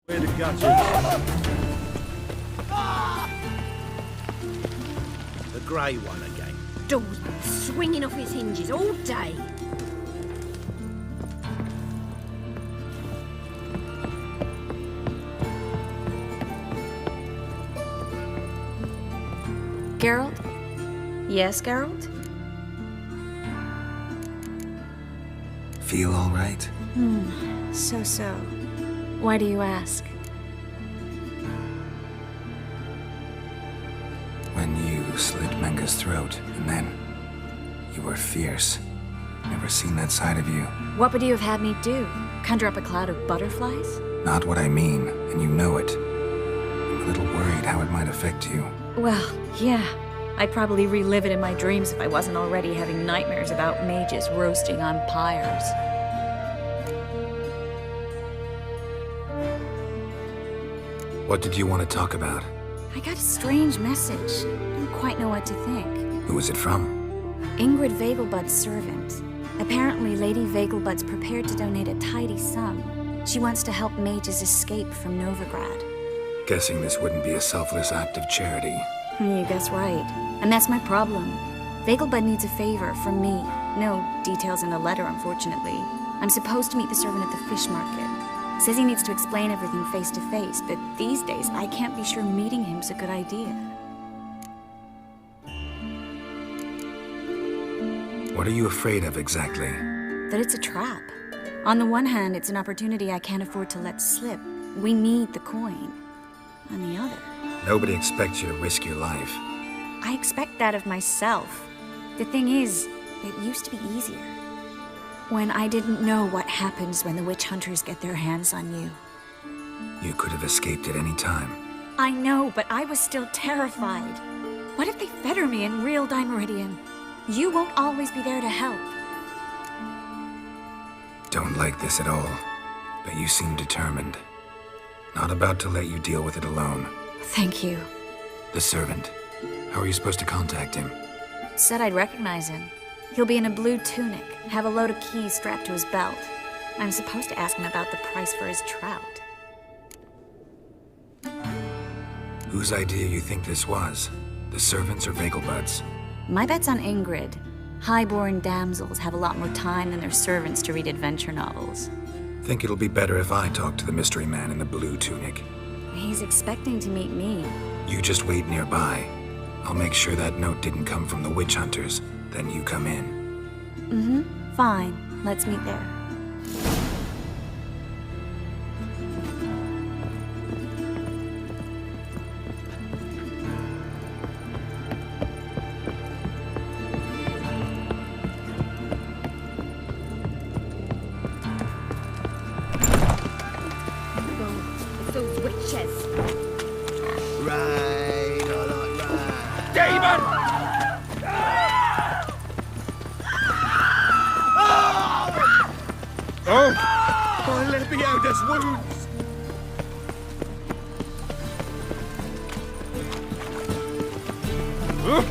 Where the gadgets? The grey one again. Door's been swinging off its hinges all day. Geralt? Yes, Geralt? Feel all right? So. Why do you ask? When you slit Menga's throat, and then you were fierce. Never seen that side of you. What would you have had me do? Conjure up a cloud of butterflies? Not what I mean, and you know it. I'm a little worried how it might affect you. Well, yeah. I'd probably relive it in my dreams if I wasn't already having nightmares about mages roasting on pyres. What did you want to talk about? I got a strange message. Didn't quite know what to think. Who was it from? Ingrid Vegelbud's servant. Apparently, Lady Vegelbud's prepared to donate a tidy sum. She wants to help mages escape from Novigrad. Guessing this wouldn't be a selfless act of charity. You guess right. And that's my problem. Vegelbud needs a favor from me. No details in the letter, unfortunately. I'm supposed to meet the servant at the fish market. Says he needs to explain everything face to face, but these days I can't be sure meeting him's a good idea. What are you afraid of exactly? That it's a trap. On the one hand, it's an opportunity I can't afford to let slip. We need the coin. On the other... Nobody expects you to risk your life. I expect that of myself. The thing is, it used to be easier. When I didn't know what happens when the witch hunters get their hands on you. You could have escaped at any time. I know, but I was still terrified. What if they fetter me in real Dimeridium? You won't always be there to help. Don't like this at all, but you seem determined. Not about to let you deal with it alone. Thank you. The servant. How are you supposed to contact him? Said I'd recognize him. He'll be in a blue tunic, have a load of keys strapped to his belt. I'm supposed to ask him about the price for his trout. Whose idea you think this was? The servants or Vegelbud's? My bet's on Ingrid. Highborn damsels have a lot more time than their servants to read adventure novels. Think it'll be better if I talk to the mystery man in the blue tunic. He's expecting to meet me. You just wait nearby. I'll make sure that note didn't come from the witch hunters. Then you come in. Fine. Let's meet there. It's those witches. Rain, I like rain. Demon! Oh! My Lebioda's wounds!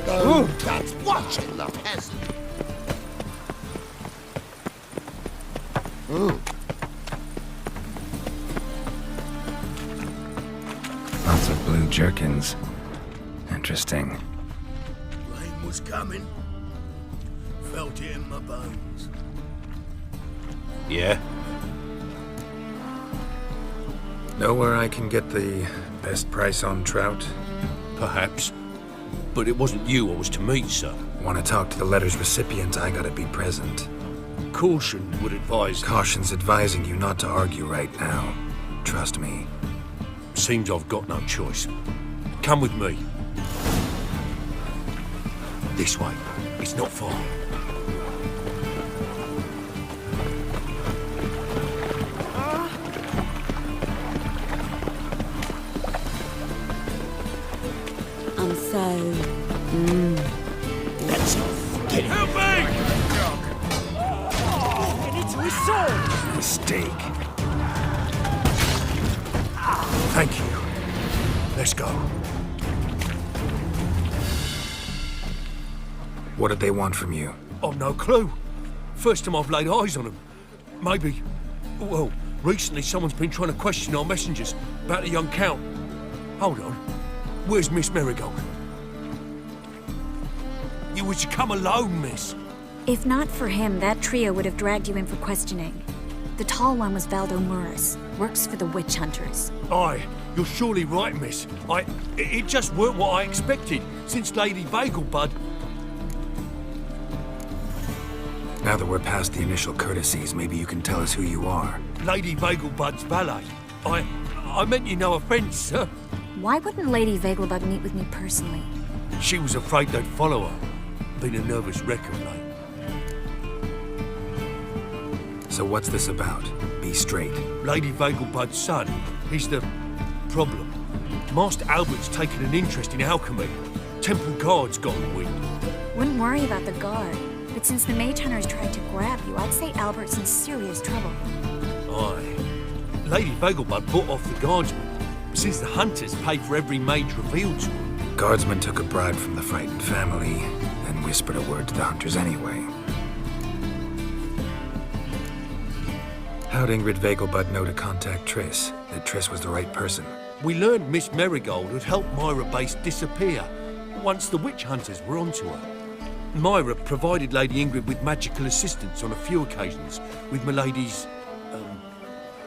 Oh, that's watching the peasant. Lots of blue jerkins. Interesting. Rain was coming. Felt it in my bones. Yeah? Know where I can get the best price on trout? Perhaps. But it wasn't you I was to meet, sir. Want to talk to the letter's recipient, I gotta be present. Caution would advise... Caution's advising you not to argue right now. Trust me. Seems I've got no choice. Come with me. This way. It's not far. I'm so... That's off. Get it. Help me! Get into his sword! Mistake. Thank you. Let's go. What did they want from you? I've no clue. First time I've laid eyes on them. Maybe... Well, Recently, someone's been trying to question our messengers about the young Count. Hold on. Where's Miss Marigold? You was to come alone, miss. If not for him, that trio would have dragged you in for questioning. The tall one was Valdo Murris, works for the witch hunters. Aye, you're surely right, miss. It just weren't what I expected, since Lady Vegelbud... Now that we're past the initial courtesies, maybe you can tell us who you are. Lady Vegelbud's valet. I meant you no offence, sir. Why wouldn't Lady Vegelbud meet with me personally? She was afraid they'd follow her. Been a nervous wreck of late. So what's this about? Be straight. Lady Vegelbud's son, he's the problem. Master Albert's taken an interest in alchemy. Temple Guard's gotten wind. Wouldn't worry about the guard, but since the mage hunters tried to grab you, I'd say Albert's in serious trouble. Aye. Lady Vegelbud bought off the guardsmen, since the hunters pay for every mage revealed to them. Guardsman took a bribe from the frightened family, then whispered a word to the hunters anyway. How'd Ingrid Vegelbud know to contact Triss? That Triss was the right person? We learned Miss Marigold had helped Myra Base disappear once the witch hunters were onto her. Myra provided Lady Ingrid with magical assistance on a few occasions with Milady's,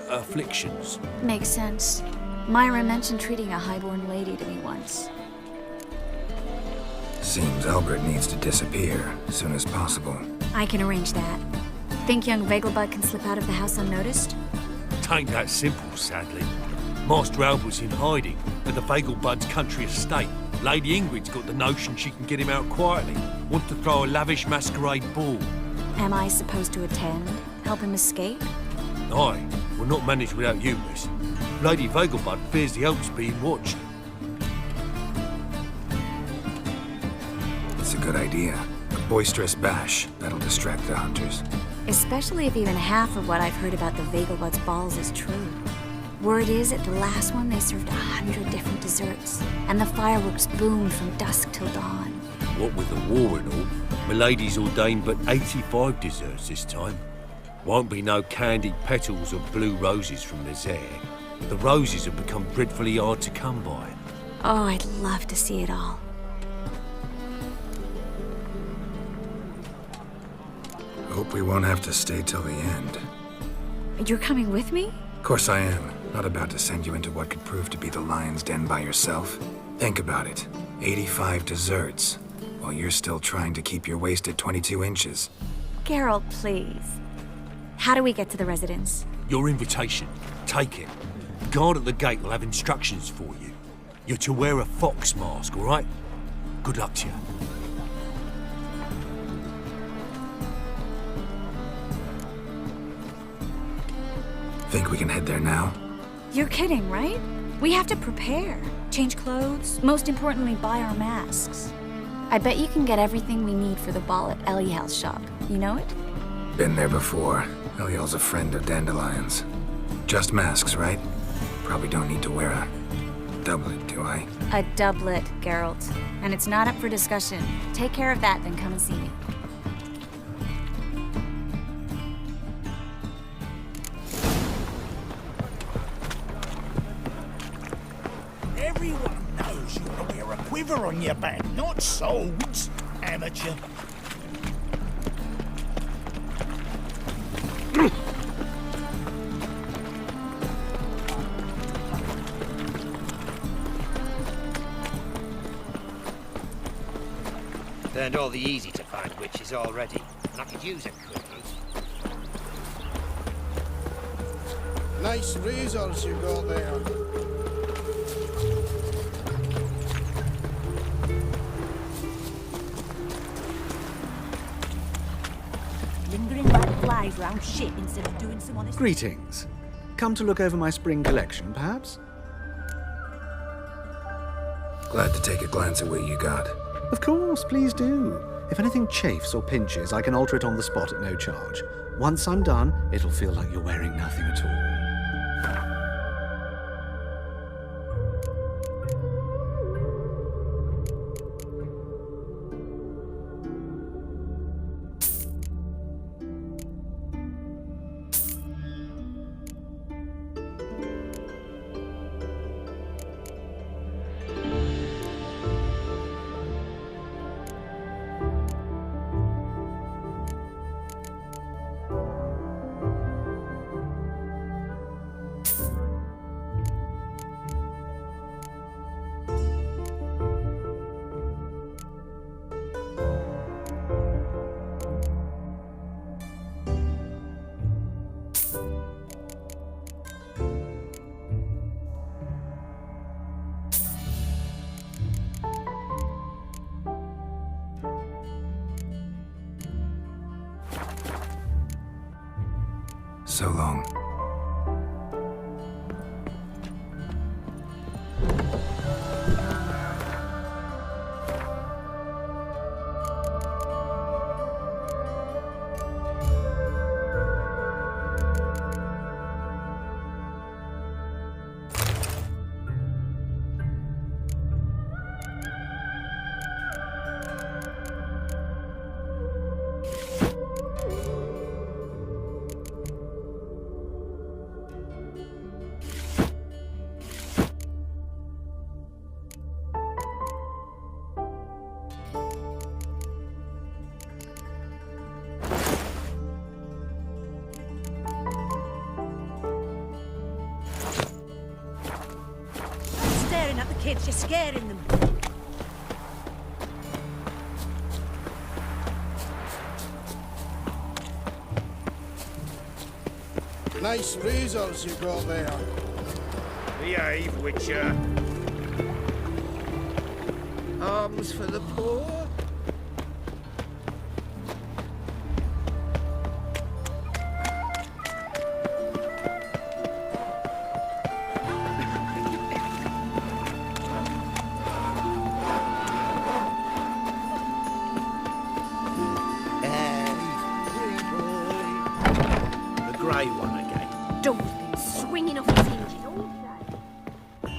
afflictions. Makes sense. Myra mentioned treating a highborn lady to me once. Seems Albert needs to disappear as soon as possible. I can arrange that. Think young Vegelbud can slip out of the house unnoticed? Tain't that simple, sadly. Master Albert's in hiding at the Vegelbud's country estate. Lady Ingrid's got the notion she can get him out quietly. Wants to throw a lavish masquerade ball. Am I supposed to attend? Help him escape? Aye, we'll not manage without you, miss. Lady Vegelbud fears the Elk's being watched. It's a good idea. A boisterous bash. That'll distract the hunters. Especially if even half of what I've heard about the Vegelbud's balls is true. Word is, at the last one, they served 100 different desserts, and the fireworks boomed from dusk till dawn. What with the war and all, Milady's ordained but 85 desserts this time. Won't be no candied petals or blue roses from Nazaire. The roses have become dreadfully hard to come by. Oh, I'd love to see it all. Hope we won't have to stay till the end. You're coming with me? Of course I am. Not about to send you into what could prove to be the lion's den by yourself. Think about it. 85 desserts, while you're still trying to keep your waist at 22 inches. Geralt, please. How do we get to the residence? Your invitation. Take it. Guard at the gate will have instructions for you. You're to wear a fox mask, all right? Good luck to you. Think we can head there now? You're kidding, right? We have to prepare. Change clothes, most importantly, buy our masks. I bet you can get everything we need for the ball at Eliel's shop. You know it? Been there before. Eliel's a friend of Dandelion's. Just masks, right? Probably don't need to wear a doublet, do I? A doublet, Geralt. And it's not up for discussion. Take care of that, then come and see me. Everyone knows you to wear a quiver on your back, not swords, amateur. Turned all the easy-to-find witches already, and I could use a quickie. Nice razors you got there. Lingering like flies round shit instead of doing some honest... Greetings. Come to look over my spring collection, perhaps? Glad to take a glance at what you got. Of course, please do. If anything chafes or pinches, I can alter it on the spot at no charge. Once I'm done, it'll feel like you're wearing nothing at all. So long. Staring at the kids, you're scaring them. Nice razors you got there. Behave, Witcher. Arms for the poor? The grey one again. Dog's been swinging off his hinges all day.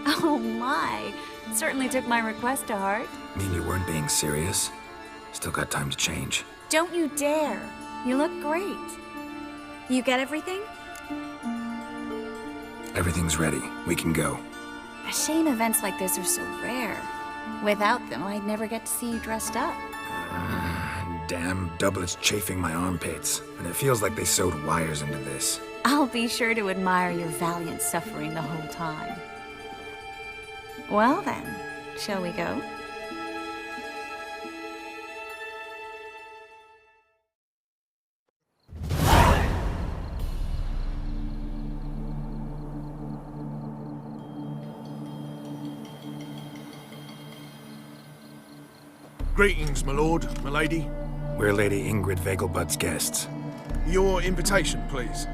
Oh my. Certainly took my request to heart. Mean you weren't being serious? Still got time to change. Don't you dare. You look great. You get everything? Everything's ready. We can go. A shame events like this are so rare. Without them, I'd never get to see you dressed up. Damn doublets chafing my armpits. And it feels like they sewed wires into this. I'll be sure to admire your valiant suffering the whole time. Well then, shall we go? Greetings, my lord, my lady. We're Lady Ingrid Vegelbud's guests. Your invitation, please.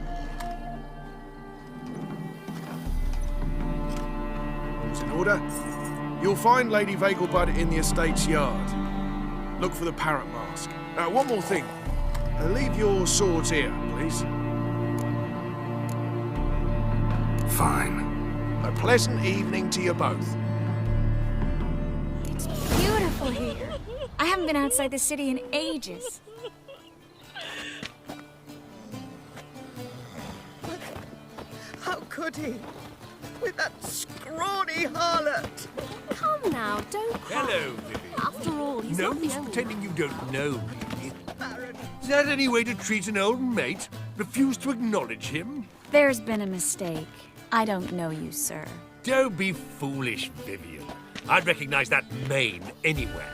It's in order. You'll find Lady Vegelbud in the estate's yard. Look for the parrot mask. One more thing. Leave your swords here, please. Fine. A pleasant evening to you both. It's beautiful here. I haven't been outside the city in ages. How could he? With that scrawny harlot! Come now, don't cry. Hello, Vivian. After all, he's No not the use only pretending you don't know me. Baron, Is that any way to treat an old mate? Refuse to acknowledge him? There's been a mistake. I don't know you, sir. Don't be foolish, Vivian. I'd recognize that mane anywhere.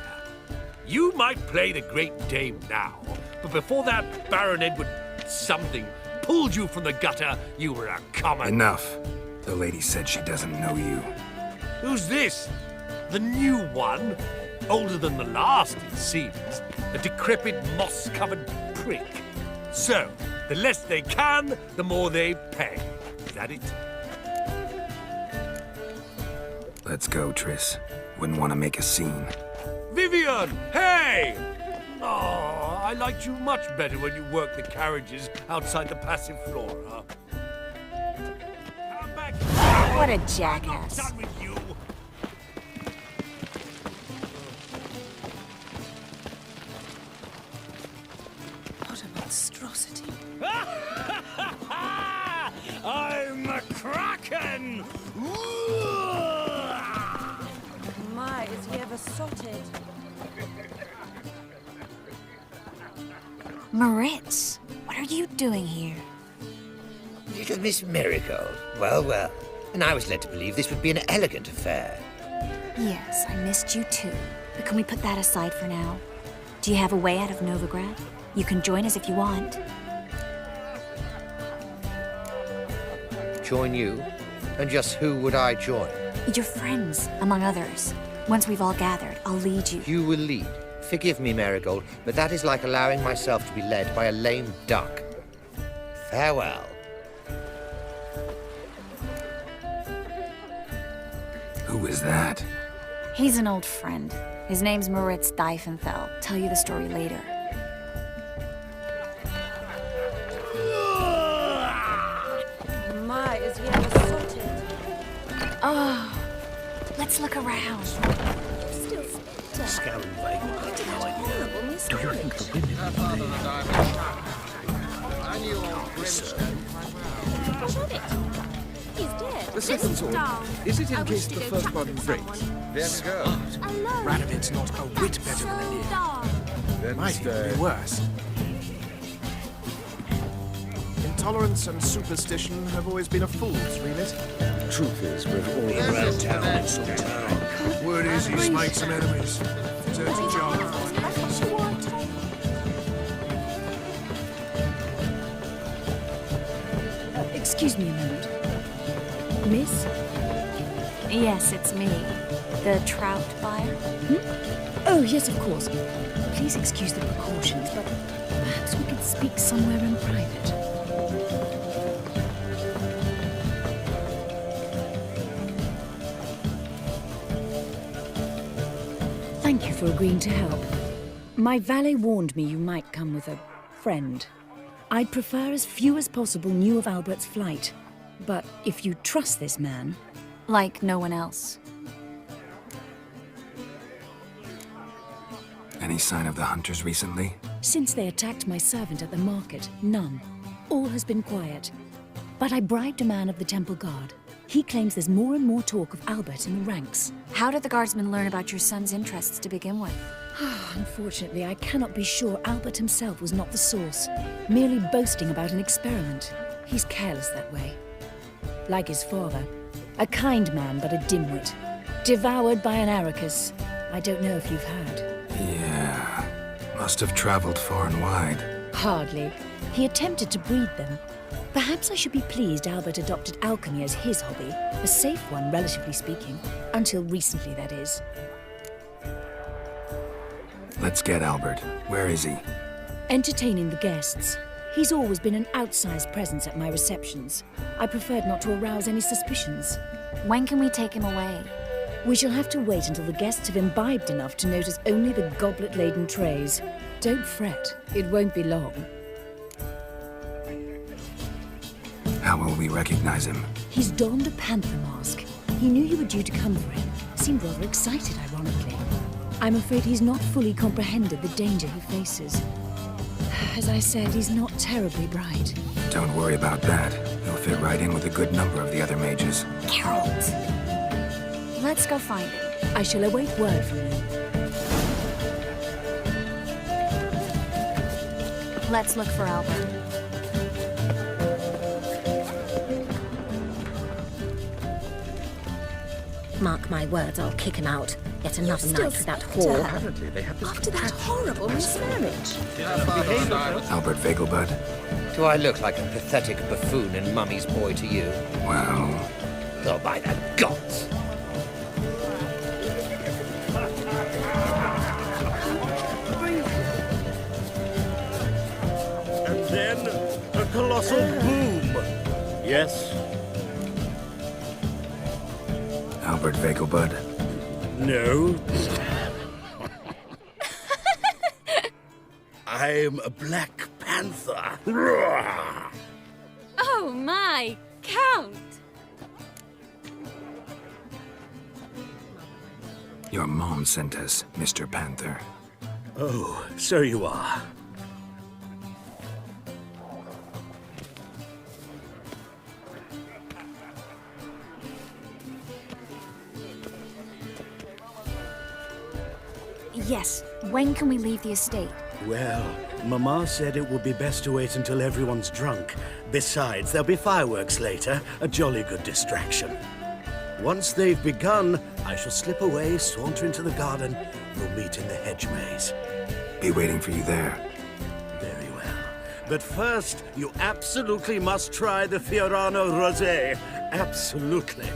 You might play the Great Dame now, but before that Baron Edward something pulled you from the gutter, you were a common... Enough. The lady said she doesn't know you. Who's this? The new one? Older than the last, it seems. A decrepit, moss-covered prick. So, the less they can, the more they pay. Is that it? Let's go, Triss. Wouldn't want to make a scene. Vivian! Hey! Oh, I liked you much better when you worked the carriages outside the Passiflora. Come back. What a I'm not jackass. done with you. what a monstrosity. I'm a kraken! My, is he ever sotted? Moritz, what are you doing here? Little Miss Miracle. Well, well. And I was led to believe this would be an elegant affair. Yes, I missed you too. But can we put that aside for now? Do you have a way out of Novigrad? You can join us if you want. join you? And just who would I join? Your friends, among others. Once we've all gathered, I'll lead you. You will lead. Forgive me, Marigold, but that is like allowing myself to be led by a lame duck. Farewell. Who is that? He's an old friend. His name's Moritz Diefenfeld. Tell you the story later. My, is he ever sorted? Oh, let's look around. Still spectre. Scout and Vegelbud, no idea. Horrible miscarriage. Do you think the women What of it? He's dead. The second sword. Is it in case the first one breaks? Then go. Radovid's not a whit better than Anir. Might even be worse. Intolerance and superstition have always been a fool's remit. Truth is, we've all around town in some town. Word is he's made some enemies. Turns a job. That's what she wanted. Excuse me a moment. Miss? Yes, it's me. The trout buyer. Oh, yes, of course. Please excuse the precautions, but perhaps we could speak somewhere in private. Thank you for agreeing to help. My valet warned me you might come with a friend. I'd prefer as few as possible knew of Albert's flight. But if you trust this man... Like no one else. Any sign of the hunters recently? Since they attacked my servant at the market, none. All has been quiet. But I bribed a man of the Temple Guard. He claims there's more and more talk of Albert in the ranks. How did the guardsmen learn about your son's interests to begin with? Unfortunately, I cannot be sure Albert himself was not the source, merely boasting about an experiment. He's careless that way. Like his father. A kind man, but a dimwit. Devoured by an Arachus. I don't know if you've heard. Yeah. Must have traveled far and wide. Hardly. He attempted to breed them. Perhaps I should be pleased Albert adopted alchemy as his hobby. A safe one, relatively speaking. Until recently, that is. Let's get Albert. Where is he? Entertaining the guests. He's always been an outsized presence at my receptions. I preferred not to arouse any suspicions. When can we take him away? We shall have to wait until the guests have imbibed enough to notice only the goblet-laden trays. Don't fret, it won't be long. How will we recognize him? He's donned a panther mask. He knew you were due to come for him. Seemed rather excited, ironically. I'm afraid he's not fully comprehended the danger he faces. As I said, he's not terribly bright. Don't worry about that. He'll fit right in with a good number of the other mages. Geralt! Let's go find him. I shall await word from you. Let's look for Albert. Mark my words, I'll kick him out. Yet another night with that whore. After that horrible mismarriage. Albert Vegelbud? Do I look like a pathetic buffoon and Mummy's boy to you? Well... Oh, by the gods! And then a colossal boom. Yes? Albert Vegelbud? No. I'm a Black Panther. Oh my, Count! Your mom sent us, Mr. Panther. Oh, so you are. Yes. When can we leave the estate? Well, Mama said it would be best to wait until everyone's drunk. Besides, there'll be fireworks later, a jolly good distraction. Once they've begun, I shall slip away, saunter into the garden. We'll meet in the hedge maze. Be waiting for you there. Very well. But first, you absolutely must try the Fiorano Rosé. Absolutely.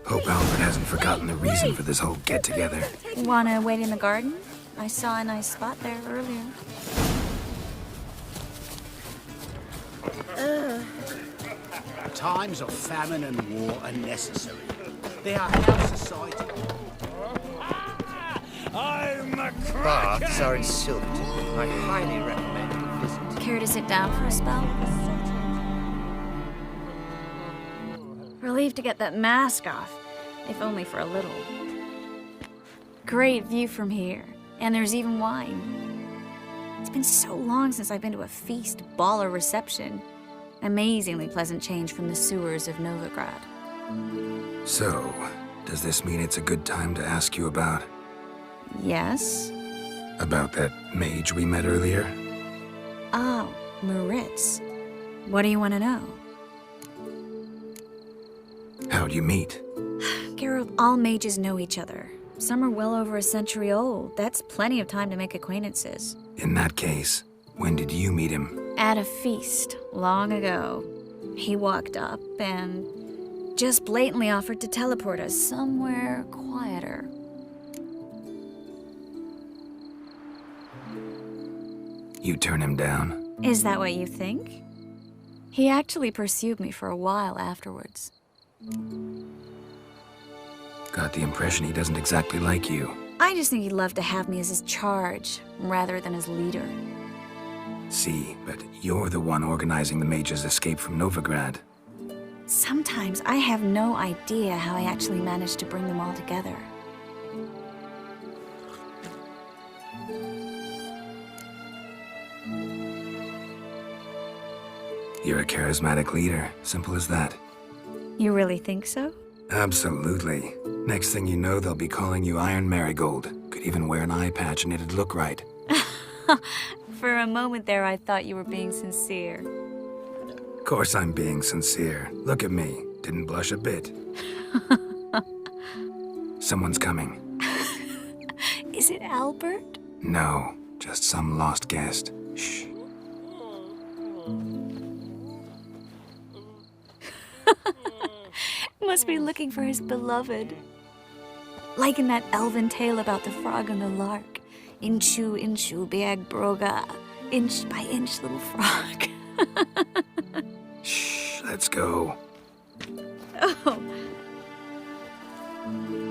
Hope Albert hasn't forgotten the reason for this whole get-together. Wanna wait in the garden? I saw a nice spot there earlier. Times of famine and war are necessary. They are how society... Baths are in Silverton. I highly recommend a visit. Care to sit down for a spell? Relieved to get that mask off, if only for a little. Great view from here, and there's even wine. It's been so long since I've been to a feast, ball, or reception. Amazingly pleasant change from the sewers of Novigrad. So, does this mean it's a good time to ask you about... Yes? About that mage we met earlier? Oh, Moritz. What do you want to know? How'd you meet? Geralt, all mages know each other. Some are well over a century old. That's plenty of time to make acquaintances. In that case, when did you meet him? At a feast, long ago. He walked up and just blatantly offered to teleport us somewhere quieter. You turn him down? Is that what you think? He actually pursued me for a while afterwards. Got the impression he doesn't exactly like you. I just think he'd love to have me as his charge, rather than his leader. See, but you're the one organizing the mage's escape from Novigrad. Sometimes I have no idea how I actually managed to bring them all together. You're a charismatic leader, simple as that. You really think so? Absolutely. Next thing you know, they'll be calling you Iron Marigold. Could even wear an eye patch and it'd look right. For a moment there, I thought you were being sincere. Of course I'm being sincere. Look at me. Didn't blush a bit. Someone's coming. Is it Albert? No, just some lost guest. Shh. Must be looking for his beloved. Like in that elven tale about the frog and the lark. Inchu, inchu, biag broga. Inch by inch, little frog. Shh, let's go. Oh.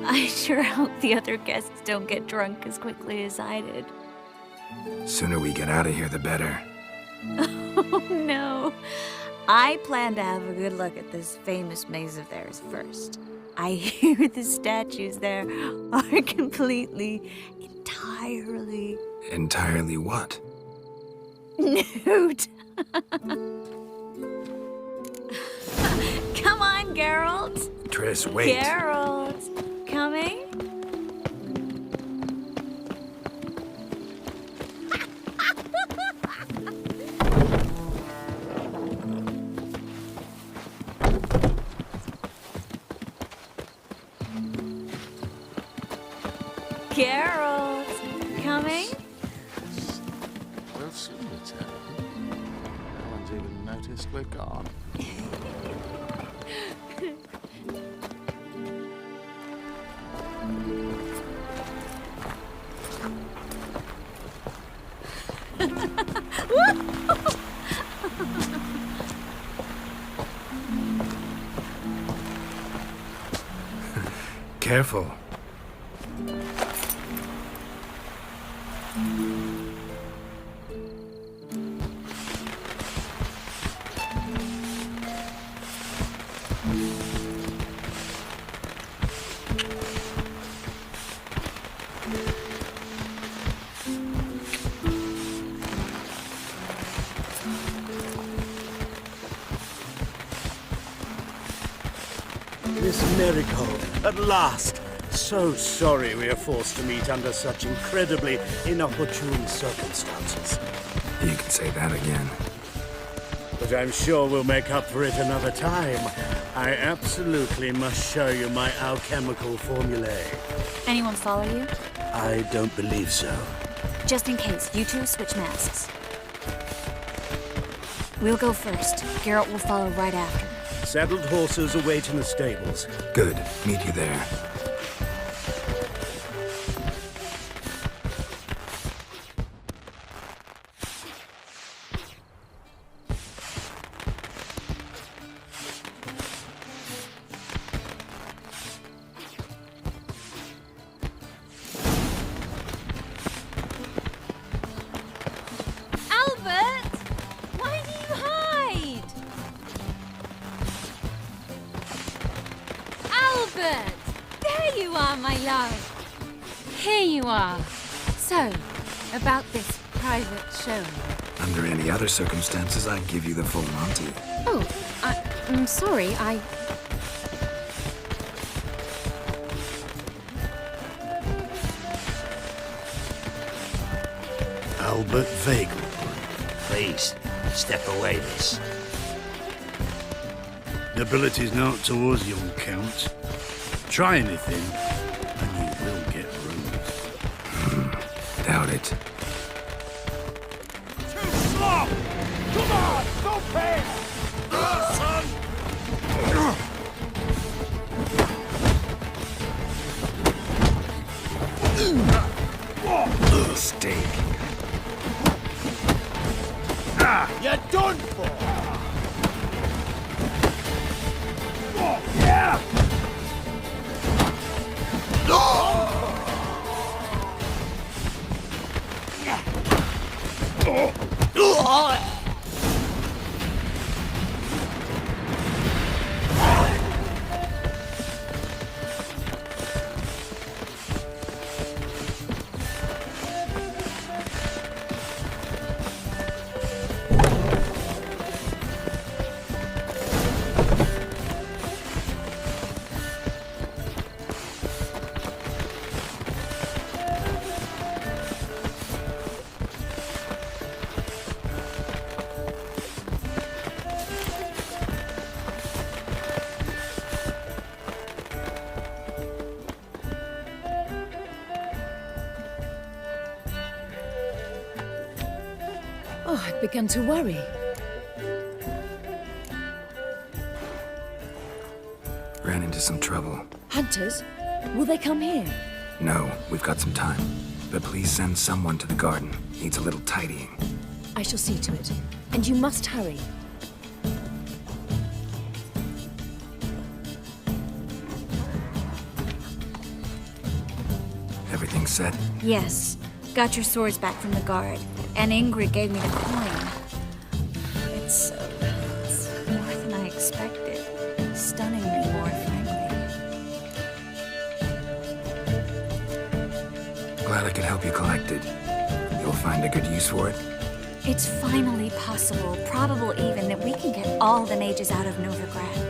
I sure hope the other guests don't get drunk as quickly as I did. Sooner we get out of here, the better. Oh, no. I plan to have a good look at this famous maze of theirs first. I hear the statues there are completely, entirely... Entirely what? Nude. Come on, Geralt. Triss, wait. Geralt, coming? Geralt, coming? We'll soon return. No one's even noticed we're gone. Careful. Miss Marigold, at last! So sorry we are forced to meet under such incredibly inopportune circumstances. You can say that again. But I'm sure we'll make up for it another time. I absolutely must show you my alchemical formulae. Anyone follow you? I don't believe so. Just in case, you two switch masks. We'll go first. Geralt will follow right after. Saddled horses await in the stables. Good. Meet you there. Albert! Why do you hide? Albert! There you are, my love. Here you are. So, about this private show. Under any other circumstances, I'd give you the full Monty. Oh, I'm sorry, Albert Vagel. Please, step away, miss. Nobility's not towards young Count. Try anything, and you will get bruised. Doubt it. Too slow! Come on! Don't pay! Son! Mistake. You're done for! Yeah! Oh, I've begun to worry. Ran into some trouble. Hunters? Will they come here? No, we've got some time. But please send someone to the garden. Needs a little tidying. I shall see to it. And you must hurry. Everything set? yes. Got your swords back from the guard. And Ingrid gave me the coin. It's more than I expected. Stunningly more, frankly. Glad I could help you collect it. You'll find a good use for it? It's finally possible, probable even, that we can get all the mages out of Novigrad.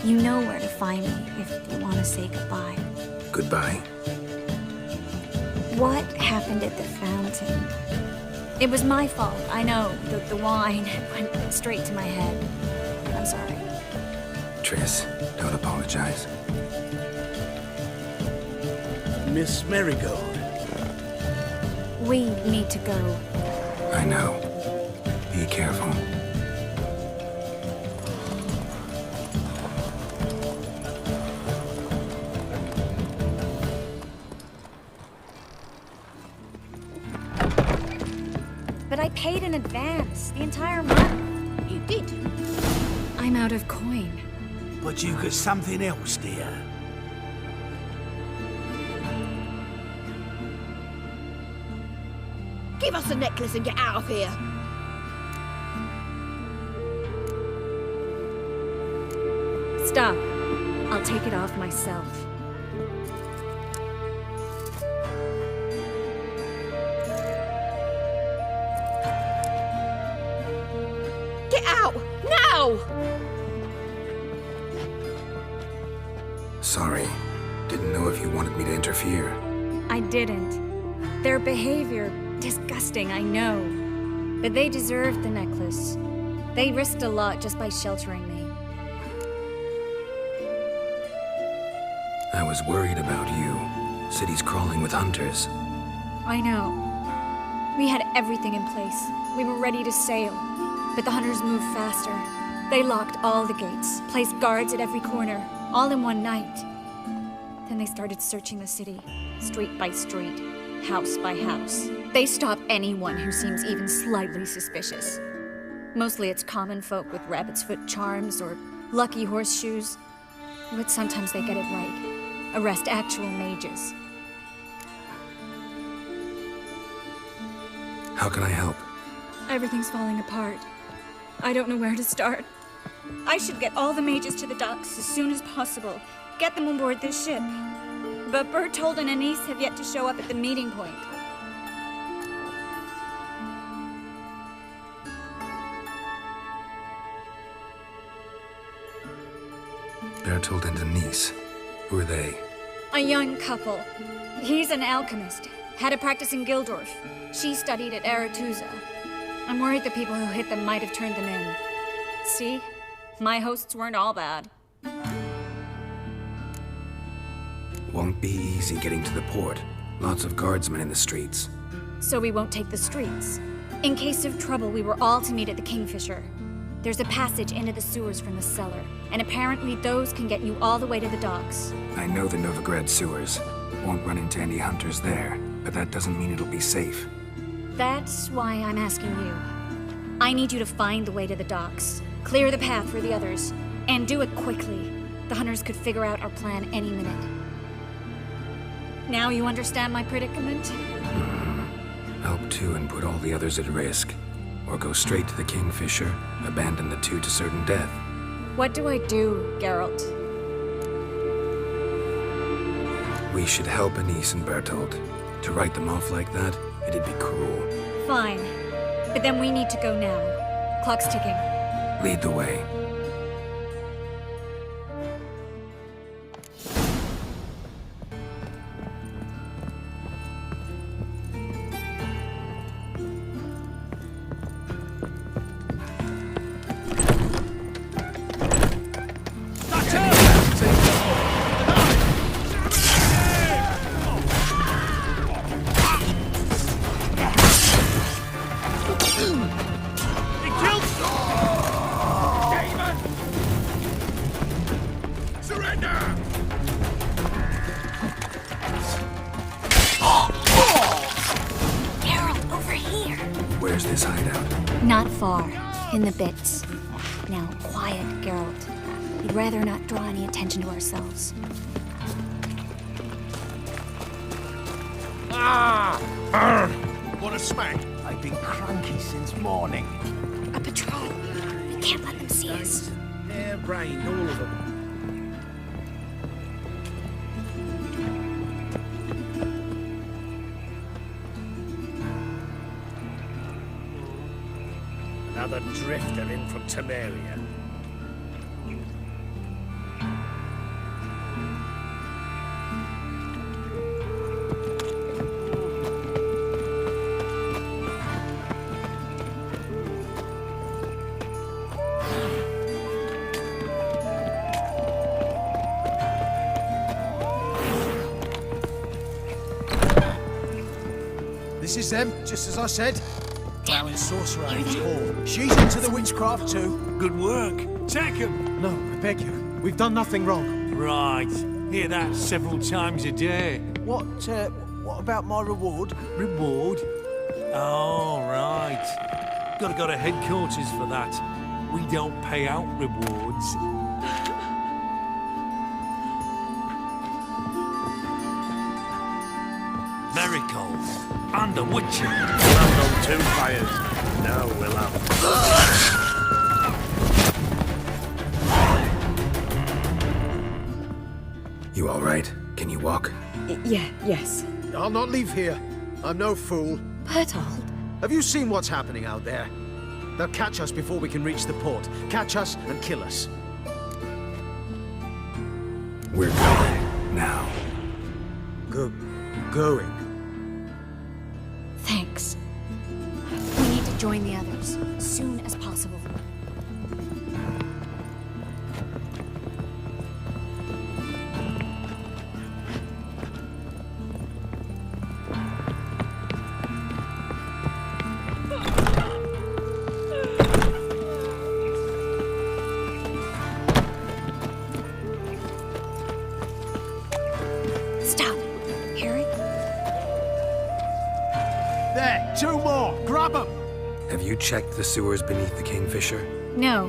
You know where to find me if you want to say goodbye. Goodbye. What happened at the fountain? It was my fault, I know. The wine went straight to my head. I'm sorry. Triss, don't apologize. Miss Marigold. We need to go. I know. Be careful. But I paid in advance, the entire month. You did? I'm out of coin. But you got something else, dear. Give us the necklace and get out of here. Stop. I'll take it off myself. Get out! Now! Sorry. Didn't know if you wanted me to interfere. I didn't. Their behavior, disgusting, I know. But they deserved the necklace. They risked a lot just by sheltering me. I was worried about you. City's crawling with hunters. I know. We had everything in place. We were ready to sail. But the hunters moved faster. They locked all the gates, placed guards at every corner, all in one night. Then they started searching the city, street by street, house by house. They stop anyone who seems even slightly suspicious. Mostly it's common folk with rabbit's foot charms or lucky horseshoes. But sometimes they get it right. Arrest actual mages. How can I help? Everything's falling apart. I don't know where to start. I should get all the mages to the docks as soon as possible. Get them on board this ship. But Bertold and Anise have yet to show up at the meeting point. Bertold and Anise. Who are they? A young couple. He's an alchemist. Had a practice in Gildorf. She studied at Aretuza. I'm worried the people who hit them might have turned them in. See? My hosts weren't all bad. Won't be easy getting to the port. Lots of guardsmen in the streets. So we won't take the streets. In case of trouble, we were all to meet at the Kingfisher. There's a passage into the sewers from the cellar, and apparently those can get you all the way to the docks. I know the Novigrad sewers. Won't run into any hunters there, but that doesn't mean it'll be safe. That's why I'm asking you. I need you to find the way to the docks, clear the path for the others, and do it quickly. The hunters could figure out our plan any minute. Now you understand my predicament? Help too and put all the others at risk. Or go straight to the Kingfisher, abandon the two to certain death. What do I do, Geralt? We should help Anise and Bertold. To write them off like that, it'd be cruel. Fine. But then we need to go now. Clock's ticking. Lead the way. Where's this hideout? Not far. In the bits. Now, quiet, Geralt. We'd rather not draw any attention to ourselves. What a smack! I've been cranky since morning. A patrol. We can't let them see us. Hair-brained, all of them. Another drifter in from Temeria. This is them, just as I said. Flowering sorcerer Ames Hall. She's into the witchcraft too. Good work. Take him. No, I beg you. We've done nothing wrong. Right. Hear that several times a day. What about my reward? Reward? Oh, right. Gotta go to headquarters for that. We don't pay out rewards. Miracles. And a witcher. Land on two fires. Now we'll have. You all right? Can you walk? Yes. I'll not leave here. I'm no fool. Bertold? Have you seen what's happening out there? They'll catch us before we can reach the port. Catch us and kill us. We're going. Now. Going? Thanks. We need to join the others as soon as possible. you checked the sewers beneath the Kingfisher? No,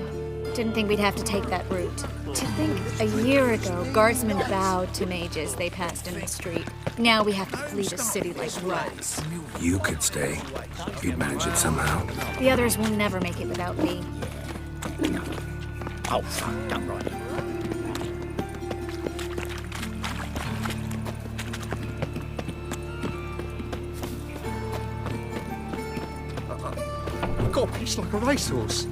didn't think we'd have to take that route. To think a year ago, guardsmen bowed to mages they passed in the street. Now we have to flee the city like rats. You could stay. You'd manage it somehow. The others will never make it without me. Oh, fuck, damn right. I've got a piece like a racehorse.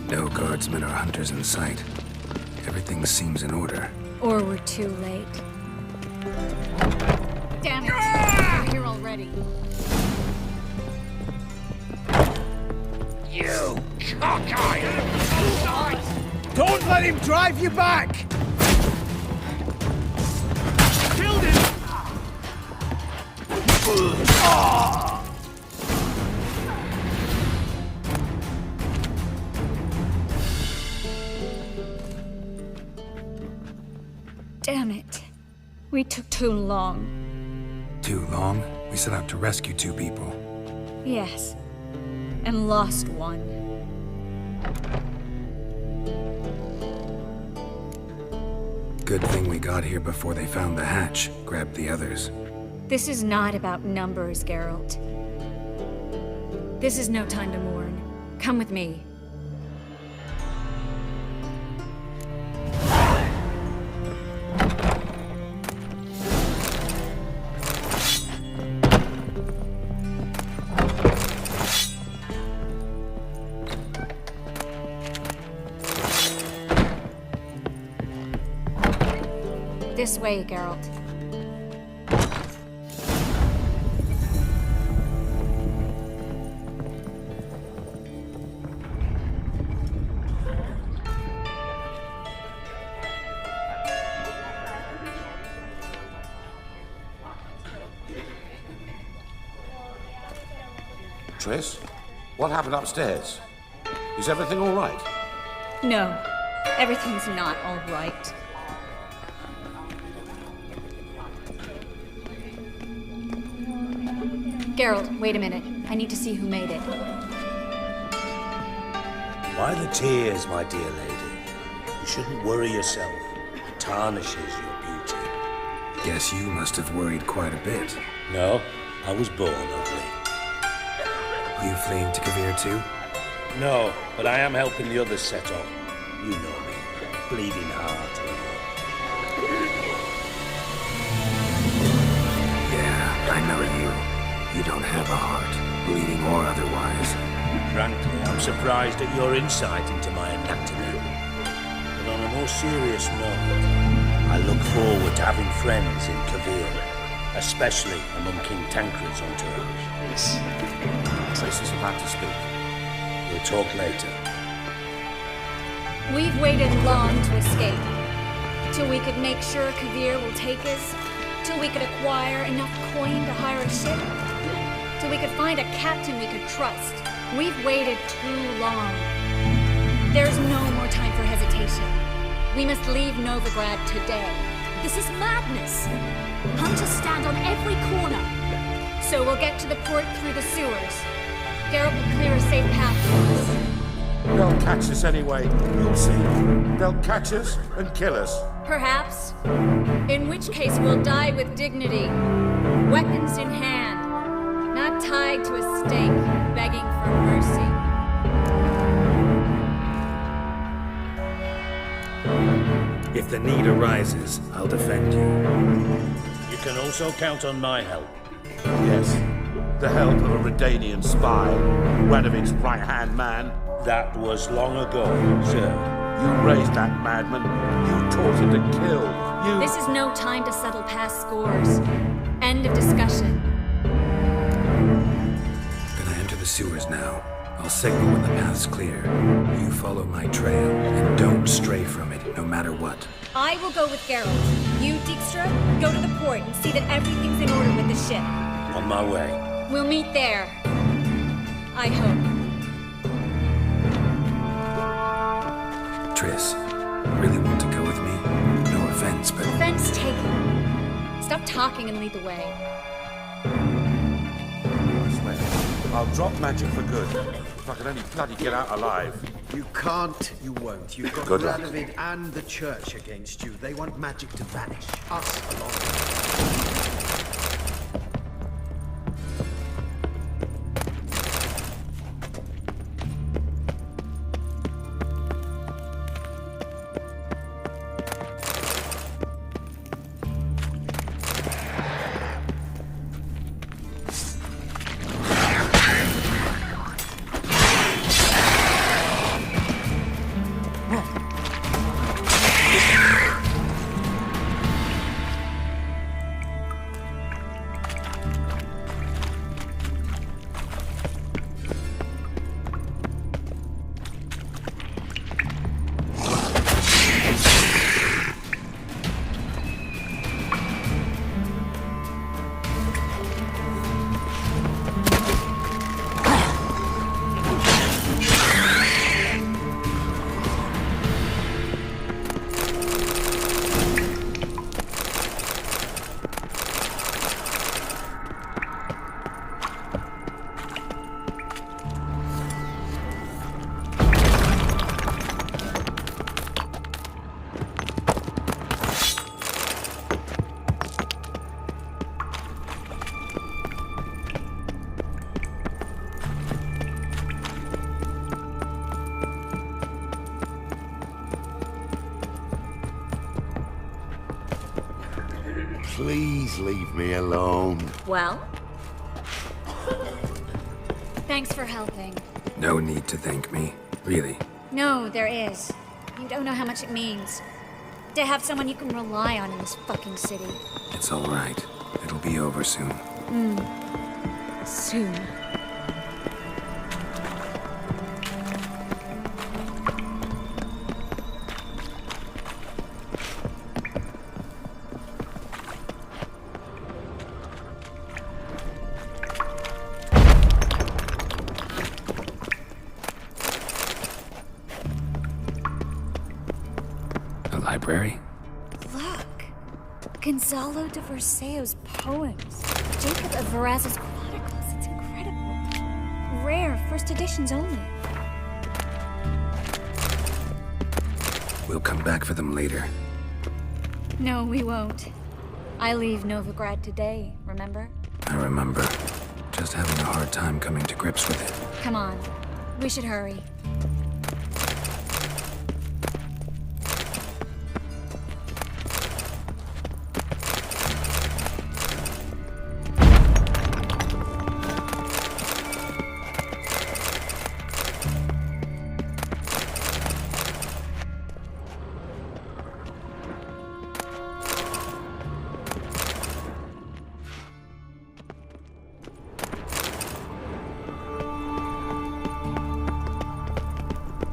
No guardsmen or hunters in sight. Everything seems in order. Or we're too late. Damn it! We're here already. You cockeye! Don't let him drive you back! Killed him! Damn it. We took too long. Too long? We set out to rescue 2 people. Yes. And lost one. Good thing we got here before they found the hatch, grabbed the others. This is not about numbers, Geralt. This is no time to mourn. Come with me. This way, Geralt. Triss, what happened upstairs? Is everything all right? No, everything's not all right. Geralt, wait a minute. I need to see who made it. Why the tears, my dear lady? You shouldn't worry yourself. It tarnishes your beauty. Guess you must have worried quite a bit. No, I was born ugly. You fleeing to Kavir too? No, but I am helping the others set off. You know me. Bleeding heart and all. Yeah, I know you. You don't have a heart, bleeding or otherwise. Frankly, I'm surprised at your insight into my anatomy. But on a more serious note, I look forward to having friends in Kavir, especially among King Tancred's entourage. Triss is about to speak. We'll talk later. We've waited long to escape. Till we could make sure Kavir will take us. Till we could acquire enough coin to hire a ship. Till we could find a captain we could trust. We've waited too long. There's no more time for hesitation. We must leave Novigrad today. This is madness. Hunters stand on every corner. So we'll get to the port through the sewers. Geralt will clear a safe path for us. They'll catch us anyway. You'll see. They'll catch us and kill us. Perhaps. In which case we'll die with dignity. Weapons in hand. Not tied to a stake, begging for mercy. If the need arises, I'll defend you. You can also count on my help. Yes. The help of a Redanian spy. Radovic's right-hand man. That was long ago, sir. You raised that madman. You taught him to kill. You... This is no time to settle past scores. End of discussion. Gonna enter the sewers now. I'll signal when the path's clear. You follow my trail, and don't stray from it, no matter what. I will go with Geralt. You, Dijkstra, go to the port and see that everything's in order with the ship. On my way. We'll meet there. I hope. Triss, really want to go with me? No offense, but... Offense taken. Stop talking and lead the way. I swear, I'll drop magic for good. If I can only bloody get out alive. You can't, you won't. You've got Good luck. Radovid and the church against you. They want magic to vanish. Us along with it. Please leave me alone. Well? Thanks for helping. No need to thank me, really. No, there is. You don't know how much it means. To have someone you can rely on in this fucking city. It's all right. It'll be over soon. Soon. A library? Look. Gonzalo de Verseo's poems. Jacob of Verraz's chronicles. It's incredible. Rare, first editions only. We'll come back for them later. No, we won't. I leave Novigrad today, remember? I remember. Just having a hard time coming to grips with it. Come on. We should hurry.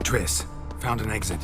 Triss, found an exit.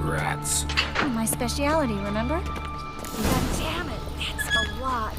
Rats. My speciality, remember? God damn it, that's a lot.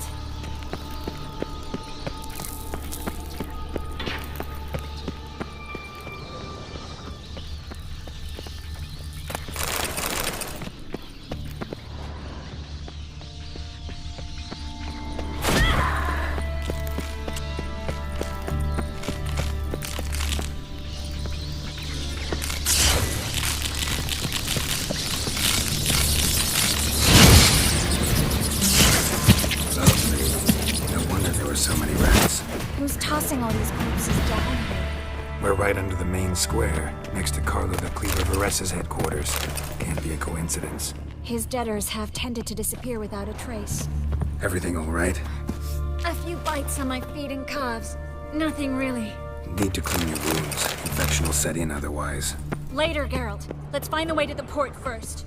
So many rats. Who's tossing all these corpses down here? We're right under the main square, next to Carlo the Cleaver Veressa's headquarters. Can't be a coincidence. His debtors have tended to disappear without a trace. Everything all right? A few bites on my feet and calves. Nothing really. Need to clean your wounds. Infection will set in otherwise. Later, Geralt. Let's find the way to the port first.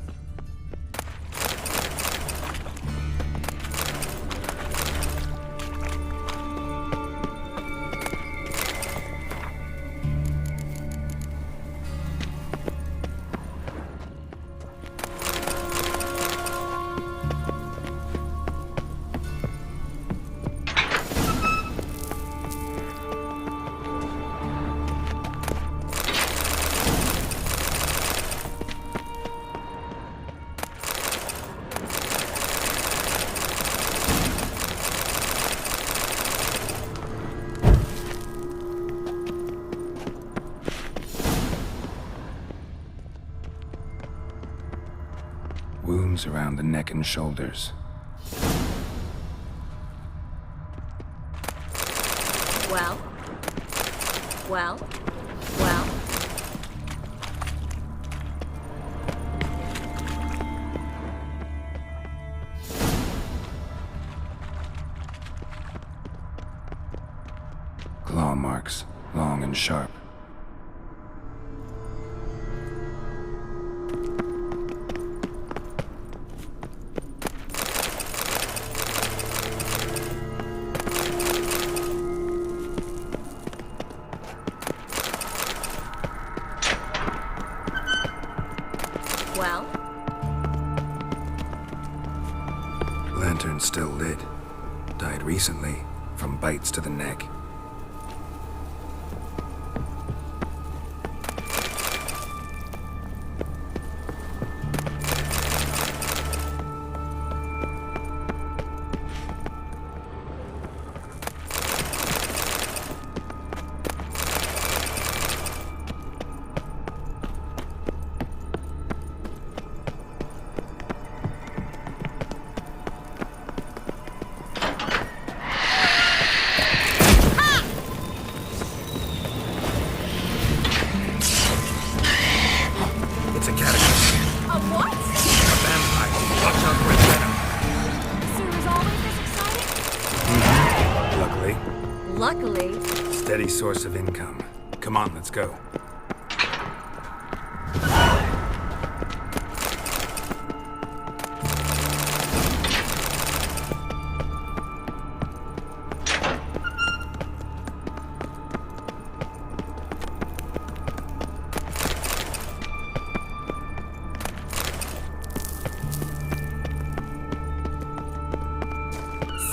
Wounds around the neck and shoulders. Well? Well? Claw marks, long and sharp. Well? Lantern's still lit. Died recently, from bites to the neck. It's a catacomb. A what? A vampire. Watch out for its venom. Sewer's always this exciting? Luckily. Luckily. Steady source of income. Come on, let's go.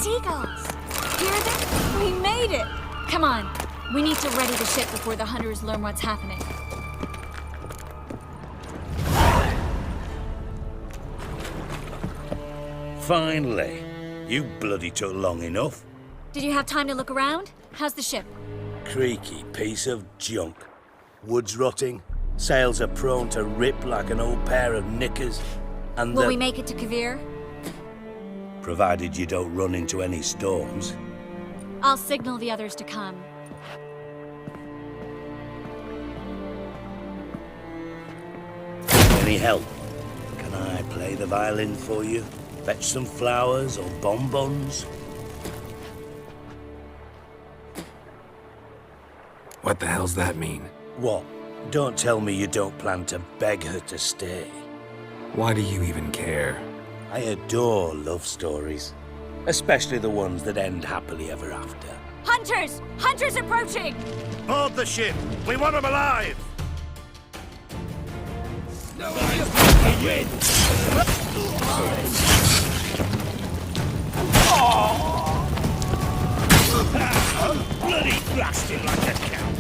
Seagulls! Hear them? We made it! Come on. We need to ready the ship before the hunters learn what's happening. Finally. You bloody took long enough. Did you have time to look around? How's the ship? Creaky piece of junk. Wood's rotting. Sails are prone to rip like an old pair of knickers. And Will we make it to Kavir? Provided you don't run into any storms. I'll signal the others to come. Any help? Can I play the violin for you? Fetch some flowers or bonbons? What the hell's that mean? What? Don't tell me you don't plan to beg her to stay. Why do you even care? I adore love stories. Especially the ones that end happily ever after. Hunters! Hunters approaching! Board the ship! We want them alive! Bloody blasted like a count!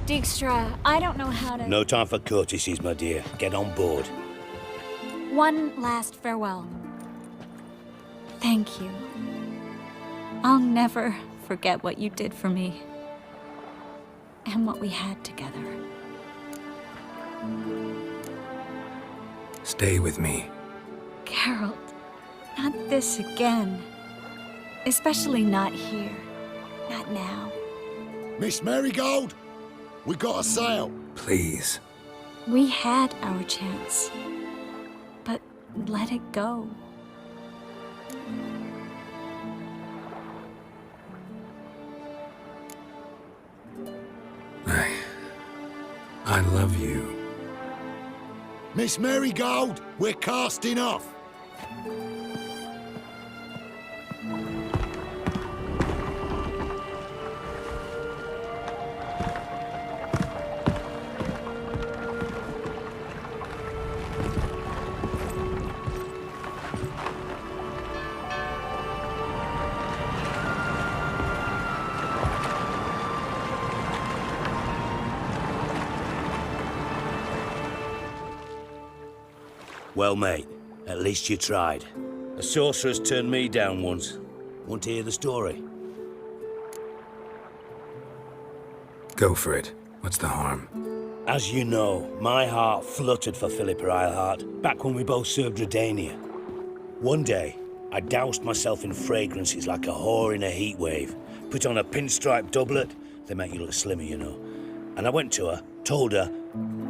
Dijkstra, I don't know how to... No time for courtesies, my dear. Get on board. One last farewell. Thank you. I'll never forget what you did for me. And what we had together. Stay with me. Geralt, not this again. Especially not here. Not now. Miss Marigold, we got a sail. Please. We had our chance. But let it go. I love you. Miss Marigold, we're casting off. Well, mate, at least you tried. A sorcerer's turned me down once. Want to hear the story? Go for it. What's the harm? As you know, my heart fluttered for Philippa Eilhart back when we both served Redania. One day, I doused myself in fragrances like a whore in a heat wave. Put on a pinstripe doublet, they make you look slimmer, you know. And I went to her, told her,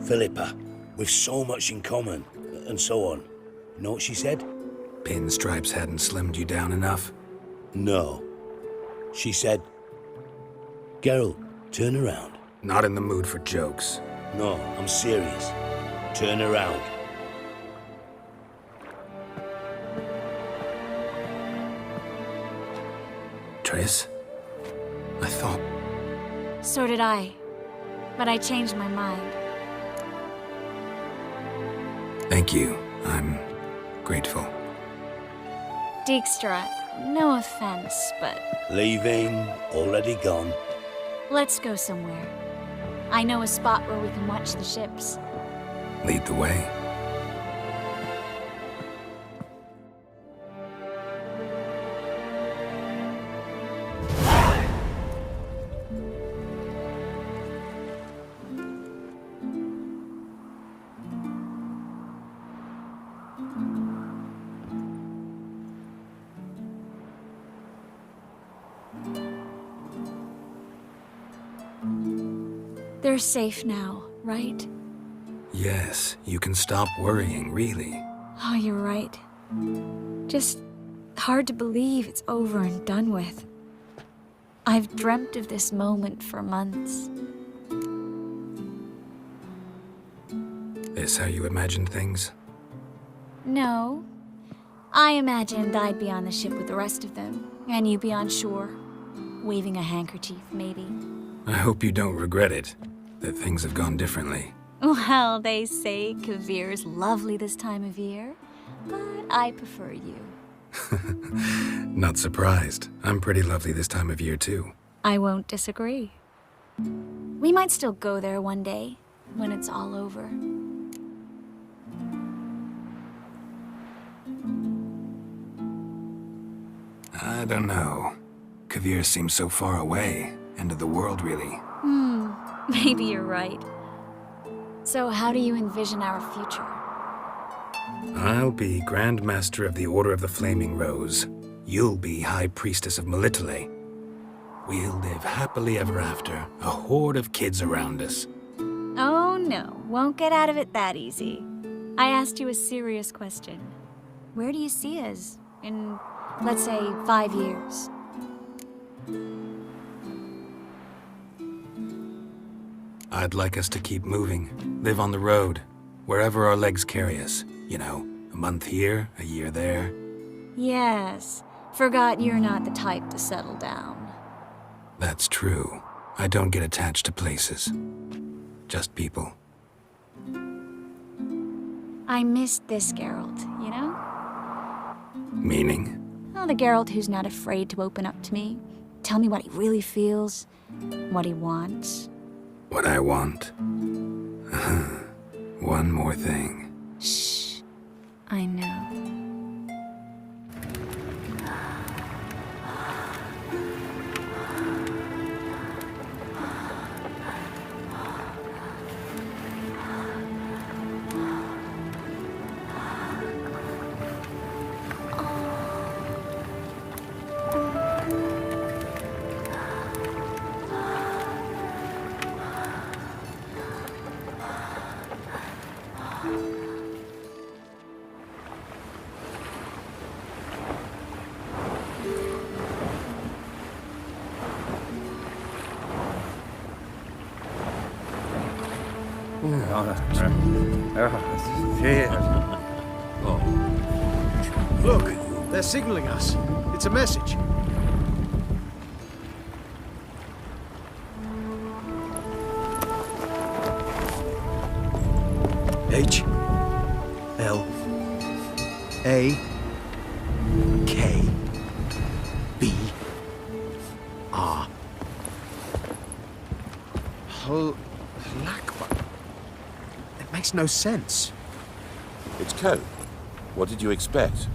Philippa, we've so much in common. And so on. You know what she said? Pinstripes hadn't slimmed you down enough? No. She said, Geralt, turn around. Not in the mood for jokes. No, I'm serious. Turn around. Triss? I thought... So did I. But I changed my mind. Thank you. I'm grateful. Dijkstra, no offense, but... Leaving, already gone. Let's go somewhere. I know a spot where we can watch the ships. Lead the way. They're safe now, right? Yes, you can stop worrying, really. Oh, you're right. Just hard to believe it's over and done with. I've dreamt of this moment for months. Is how you imagined things? No. I imagined I'd be on the ship with the rest of them, and you be on shore, waving a handkerchief, maybe. I hope you don't regret it, that things have gone differently. Well, they say Kavir's lovely this time of year, but I prefer you. Not surprised. I'm pretty lovely this time of year, too. I won't disagree. We might still go there one day, when it's all over. I don't know. Kavir seems so far away. End of the world, really. Maybe you're right. So how do you envision our future? I'll be Grand Master of the Order of the Flaming Rose. You'll be High Priestess of Melitele. We'll live happily ever after, a horde of kids around us. Oh no, won't get out of it that easy. I asked you a serious question. Where do you see us in, let's say, 5 years? I'd like us to keep moving, live on the road, wherever our legs carry us. You know, a month here, a year there. Yes, forgot you're not the type to settle down. That's true. I don't get attached to places. Just people. I missed this Geralt, you know? Meaning? Oh, the Geralt who's not afraid to open up to me. Tell me what he really feels, what he wants. What I want. One more thing. Shh. I know. Look, they're signaling us. It's a message. H L A K B R. Lakbar. It makes no sense. It's code. What did you expect?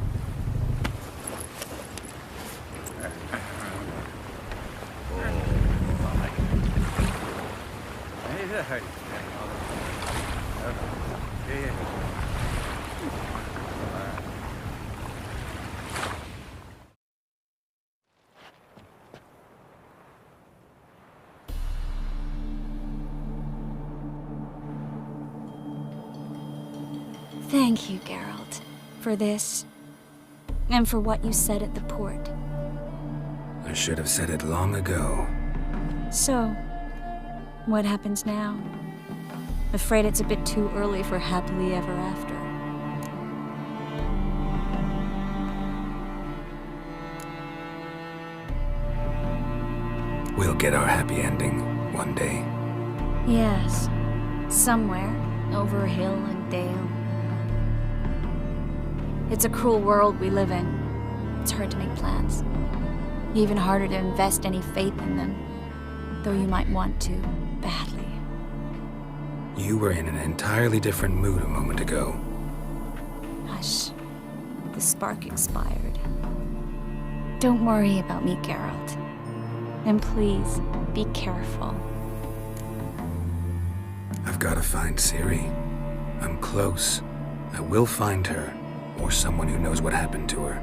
Thank you, Geralt, for this, and for what you said at the port. I should have said it long ago. So, what happens now? Afraid it's a bit too early for happily ever after. We'll get our happy ending one day. Yes, somewhere, over hill and dale. It's a cruel world we live in. It's hard to make plans. Even harder to invest any faith in them, though you might want to, badly. You were in an entirely different mood a moment ago. Hush. The spark expired. Don't worry about me, Geralt. And please, be careful. I've got to find Ciri. I'm close. I will find her, or someone who knows what happened to her.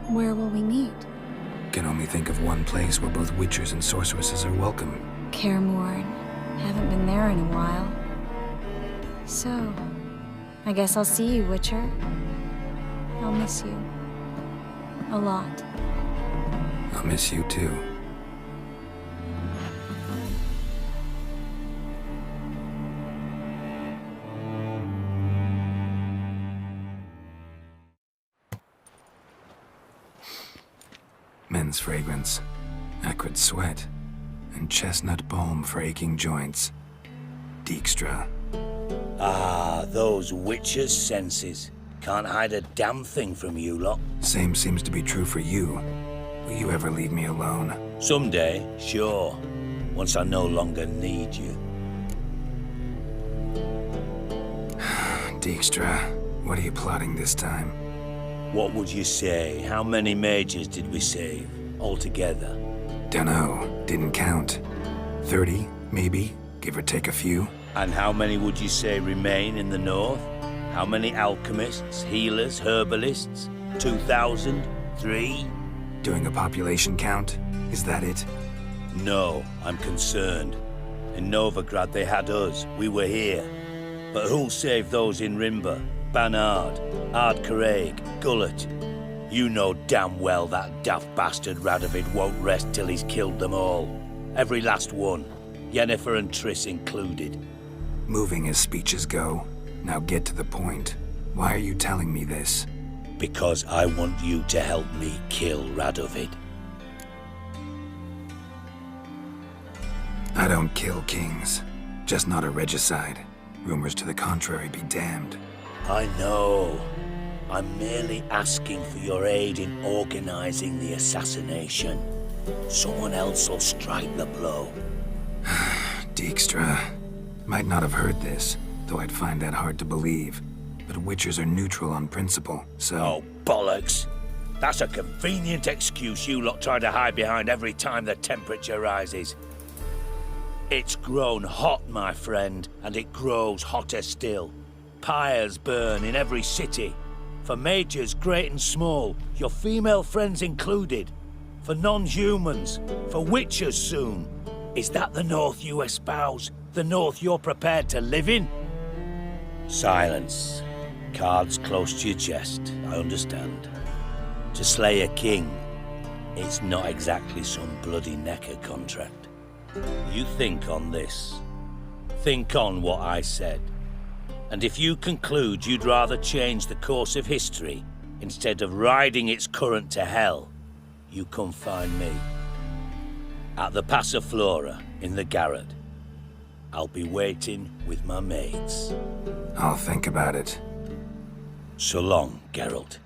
Where will we meet? Can only think of one place where both witchers and sorceresses are welcome. Kaer Morhen. Haven't been there in a while. So, I guess I'll see you, Witcher. I'll miss you. A lot. I'll miss you too. Men's fragrance, acrid sweat, and chestnut balm for aching joints. Dijkstra. Ah, those witches' senses. Can't hide a damn thing from you lot. Same seems to be true for you. Will you ever leave me alone? Someday, sure. Once I no longer need you. Dijkstra, what are you plotting this time? What would you say? How many mages did we save, altogether? Dunno, didn't count. 30, maybe, give or take a few. And how many would you say remain in the north? How many alchemists, healers, herbalists? 2,000? 3? Doing a population count? Is that it? No, I'm concerned. In Novigrad they had us, we were here. But who'll save those in Rimba? Banard, Ardcaraig, Gullet. You know damn well that daft bastard Radovid won't rest till he's killed them all. Every last one. Yennefer and Triss included. Moving as speeches go. Now get to the point. Why are you telling me this? Because I want you to help me kill Radovid. I don't kill kings. Just not a regicide. Rumors to the contrary be damned. I know. I'm merely asking for your aid in organizing the assassination. Someone else will strike the blow. Dijkstra. Might not have heard this, though I'd find that hard to believe. But witchers are neutral on principle, so... Oh, bollocks! That's a convenient excuse you lot try to hide behind every time the temperature rises. It's grown hot, my friend, and it grows hotter still. Pyres burn in every city. For mages great and small, your female friends included. For non-humans, for witchers soon. Is that the North you espouse? The North you're prepared to live in? Silence. Cards close to your chest, I understand. To slay a king, it's not exactly some bloody necker contract. You think on this. Think on what I said. And if you conclude you'd rather change the course of history instead of riding its current to hell, you come find me. At the Passiflora, in the garret. I'll be waiting with my mates. I'll think about it. So long, Geralt.